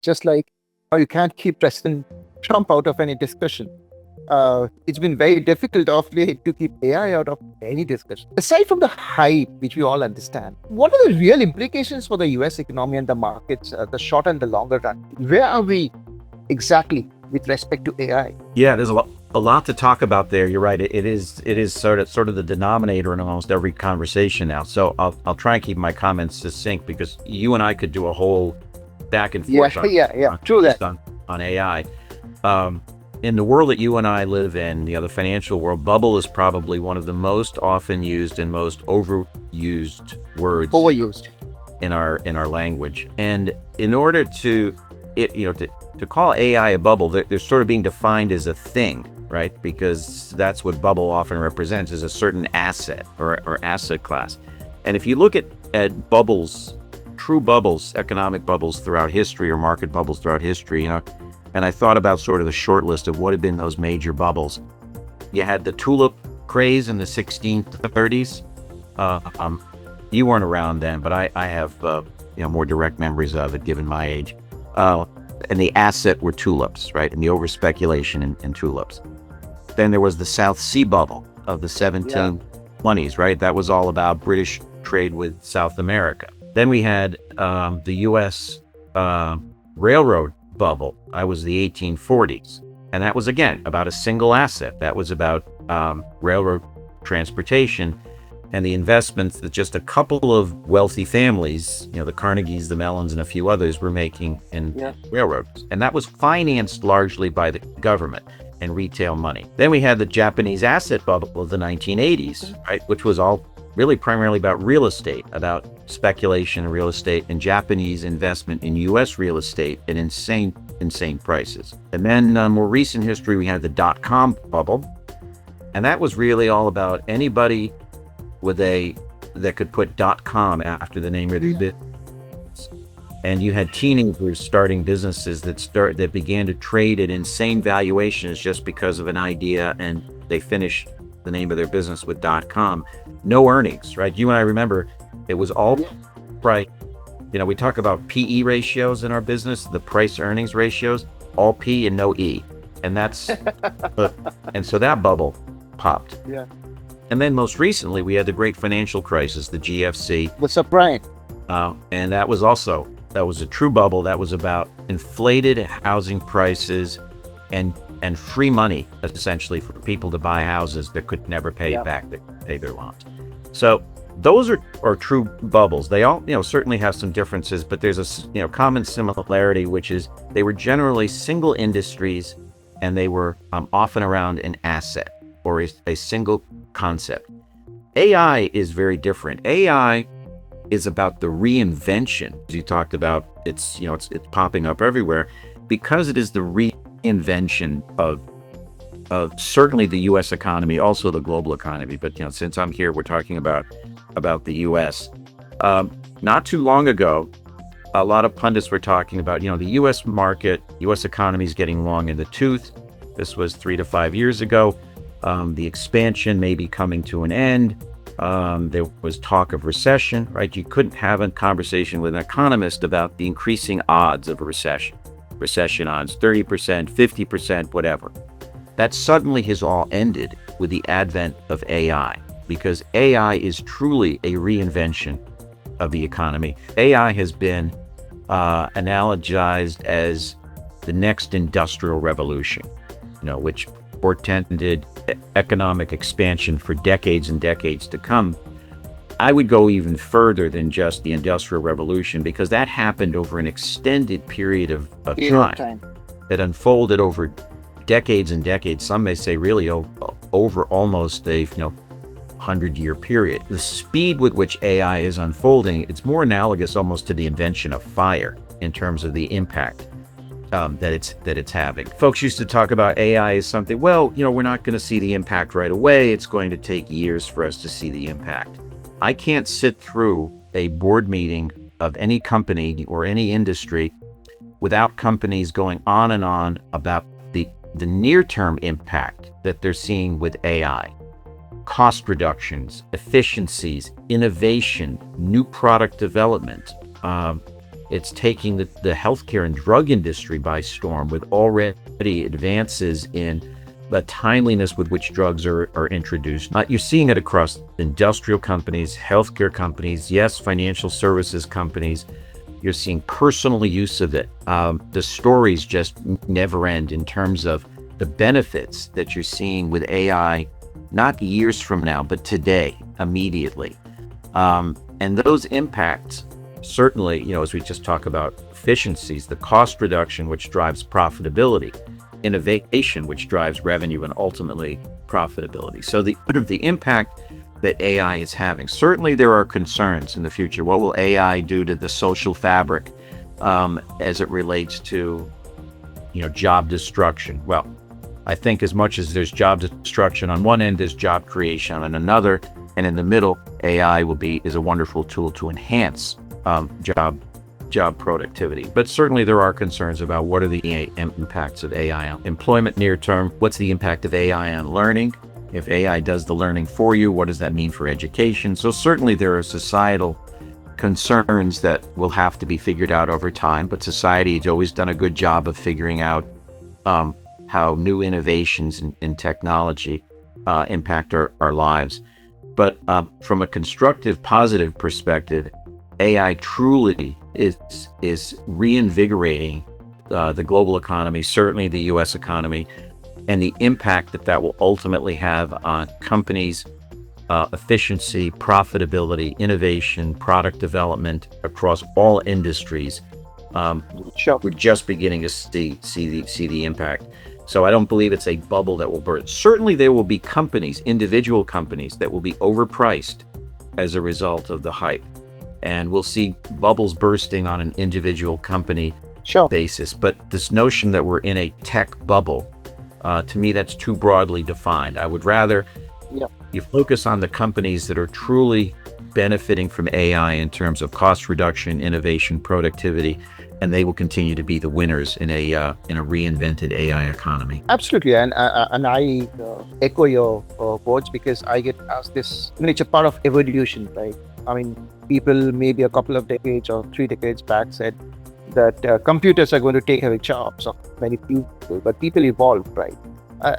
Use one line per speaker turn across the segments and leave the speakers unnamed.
Just like how you can't keep President Trump out of any discussion. It's been very difficult of late to keep AI out of any discussion. Aside from the hype, which we all understand, what are the real implications for the US economy and the markets, the short and the longer run? Where are we exactly with respect to AI?
Yeah, there's a lot to talk about there. You're right. It is sort of the denominator in almost every conversation now. So I'll try and keep my comments succinct because you and I could do a whole back and forth
True that.
on AI. In the world that you and I live in, the financial world, bubble is probably one of the most often used and most overused words in our language. And in order to call AI a bubble, they're sort of being defined as a thing, right? Because that's what bubble often represents, is a certain asset or asset class. And if you look at bubbles, true bubbles, economic bubbles throughout history or market bubbles throughout history, and I thought about sort of the short list of what had been those major bubbles. You had the tulip craze in the 1630s. You weren't around then, but I have more direct memories of it given my age. And the asset were tulips, right? And the over-speculation in tulips. Then there was the South Sea bubble of the 1720s, right? That was all about British trade with South America. Then we had the U.S. Railroad bubble. I was the 1840s. And that was, again, about a single asset. That was about railroad transportation and the investments that just a couple of wealthy families, the Carnegies, the Mellons, and a few others were making in railroads. And that was financed largely by the government and retail money. Then we had the Japanese asset bubble of the 1980s, right, which was all really primarily about real estate, about speculation in real estate and Japanese investment in U.S. real estate at insane prices. And then more recent history, we had the dot-com bubble. And that was really all about anybody that could put .com after the name of their business. And you had teenagers starting businesses that began to trade at insane valuations just because of an idea, and they finished the name of their business with .com. No earnings, right? You and I remember it was all price. We talk about PE ratios in our business, the price earnings ratios, all P and no E. And that's and so that bubble popped.
Yeah.
And then most recently, we had the great financial crisis, the GFC.
What's up, Brian?
And that was a true bubble. That was about inflated housing prices and free money, essentially, for people to buy houses that could never pay back, pay their loans. So those are true bubbles. They all, certainly have some differences, but there's a, common similarity, which is they were generally single industries, and they were often around an asset or a single concept. AI is very different. AI is about the reinvention. As you talked about, it's popping up everywhere because it is the reinvention of certainly the U.S. economy, also the global economy. But since I'm here, we're talking about the U.S. Not too long ago, a lot of pundits were talking about the U.S. market, U.S. economy is getting long in the tooth. This was 3 to 5 years ago. The expansion may be coming to an end. There was talk of recession, right? You couldn't have a conversation with an economist about the increasing odds of a recession. Recession odds, 30%, 50%, whatever. That suddenly has all ended with the advent of AI, because AI is truly a reinvention of the economy. AI has been analogized as the next industrial revolution, which portended economic expansion for decades and decades to come. I would go even further than just the Industrial Revolution, because that happened over an extended period of time that unfolded over decades and decades. Some may say really over almost a 100-year period. The speed with which AI is unfolding, it's more analogous almost to the invention of fire in terms of the impact that it's having. Folks used to talk about AI as something, we're not going to see the impact right away. It's going to take years for us to see the impact. I can't sit through a board meeting of any company or any industry without companies going on and on about the near-term impact that they're seeing with AI. Cost reductions, efficiencies, innovation, new product development, It's taking the healthcare and drug industry by storm with already advances in the timeliness with which drugs are introduced. You're seeing it across industrial companies, healthcare companies, yes, financial services companies. You're seeing personal use of it. The stories just never end in terms of the benefits that you're seeing with AI, not years from now, but today, immediately. And those impacts, certainly, as we just talk about efficiencies, the cost reduction, which drives profitability, innovation, which drives revenue and ultimately profitability. So the impact that AI is having, certainly there are concerns in the future. What will AI do to the social fabric as it relates to, job destruction? Well, I think as much as there's job destruction on one end, there's job creation on another, and in the middle, AI is a wonderful tool to enhance job productivity. But certainly there are concerns about what are the impacts of AI on employment near term. What's the impact of AI on learning? If AI does the learning for you, what does that mean for education? So certainly there are societal concerns that will have to be figured out over time, but society has always done a good job of figuring out how new innovations in technology impact our lives. But from a constructive, positive perspective, AI truly is reinvigorating the global economy, certainly the U.S. economy, and the impact that will ultimately have on companies' efficiency, profitability, innovation, product development across all industries. We're just beginning to see the impact. So I don't believe it's a bubble that will burst. Certainly there will be individual companies that will be overpriced as a result of the hype. And we'll see bubbles bursting on an individual company basis. But this notion that we're in a tech bubble, to me, that's too broadly defined. I would rather you focus on the companies that are truly benefiting from AI in terms of cost reduction, innovation, productivity, and they will continue to be the winners in a reinvented AI economy.
Absolutely, and I echo your words because I get asked this. It's a part of evolution, right? I mean, people maybe a couple of decades or 3 decades back said that computers are going to take away jobs of many people, but people evolved, right?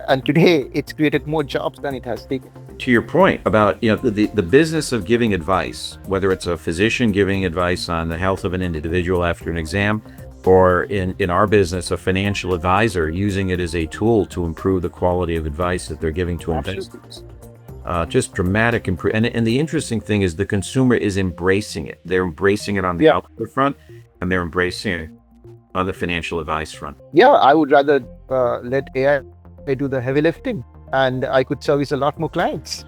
And today it's created more jobs than it has taken.
To your point about the business of giving advice, whether it's a physician giving advice on the health of an individual after an exam, or in our business, a financial advisor using it as a tool to improve the quality of advice that they're giving to investors. Just dramatic improvement. And the interesting thing is the consumer is embracing it. They're embracing it on the output front, and they're embracing it on the financial advice front.
Yeah, I would rather let AI do the heavy lifting, and I could service a lot more clients.